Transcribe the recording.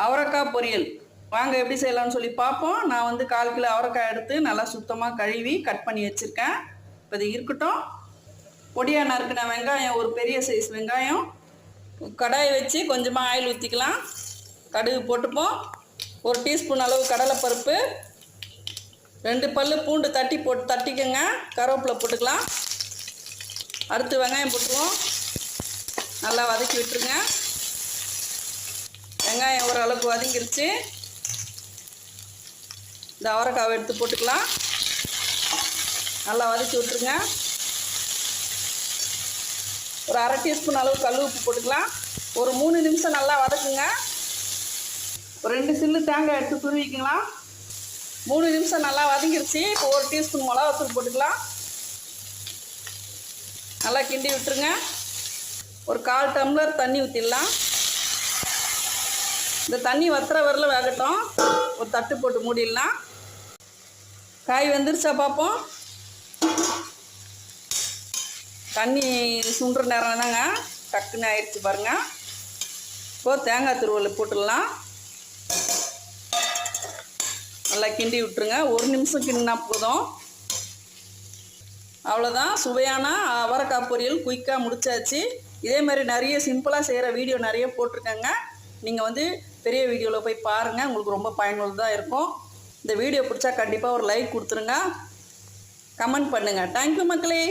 அவரைக்காய் பொரியல் வாங்க எப்படி செய்யலாம்னு சொல்லி பார்ப்போம். நான் வந்து 1/4 கிலோ அவரைக்காய் எடுத்து நல்லா சுத்தமாக கழுவி கட் பண்ணி வச்சுருக்கேன். இப்போ இது இருக்கட்டும். பொடியாக நறுக்கின வெங்காயம், ஒரு பெரிய சைஸ் வெங்காயம். கடாயை வச்சு கொஞ்சமாக ஆயில் ஊற்றிக்கலாம். கடுகு போட்டுப்போம். 1 டீஸ்பூன் அளவு கடலைப்பருப்பு, 2 பல்லு பூண்டு தட்டிக்கோங்க. கருவேப்பிலை போட்டுக்கலாம். அடுத்து வெங்காயம் போட்டுருவோம். நல்லா வதக்கி விட்டுருங்க. வெங்காயம் ஓரளவுக்கு வதங்கிருச்சு. இந்த அவரைக்காவை எடுத்து போட்டுக்கலாம். நல்லா வதக்கி விட்டுருங்க. ஒரு 1/2 டீஸ்பூன் அளவு கல் உப்பு போட்டுக்கலாம். ஒரு 3 நிமிஷம் நல்லா வதக்குங்க. ஒரு 2 சில்லு தேங்காய் எடுத்து துருவிக்கலாம். 3 நிமிஷம் நல்லா வதங்கிருச்சு. இப்போ 1 டீஸ்பூன் மிளகாத்தூள் போட்டுக்கலாம். நல்லா கிண்டி விட்டுருங்க. ஒரு 1/4 டம்ளர் தண்ணி ஊற்றிடலாம். இந்த தண்ணி வத்துற வரல வேகட்டும். ஒரு தட்டு போட்டு மூடிடலாம். காய் வெந்துருச்சா பார்ப்போம். தண்ணி சுண்டுற நேரம் தாங்க, டக்குன்னு ஆயிடுச்சு பாருங்கள். இப்போது தேங்காய் துருவல் போட்டுடலாம். நல்லா கிண்டி விட்டுருங்க. 1 நிமிஷம் கிண்டினா போதும். அவ்வளோதான், சுவையான அவரைக்காய் பொரியல் குயிக்காக முடிச்சாச்சு. இதே மாதிரி நிறைய சிம்பிளாக செய்கிற வீடியோ நிறைய போட்டிருக்கேங்க. நீங்கள் வந்து பெரிய வீடியோவில் போய் பாருங்கள். உங்களுக்கு ரொம்ப பயனுள்ளதாக இருக்கும். இந்த வீடியோ பிடிச்சா கண்டிப்பாக ஒரு லைக் கொடுத்துருங்க, கமெண்ட் பண்ணுங்கள். தேங்க்யூ மக்களே.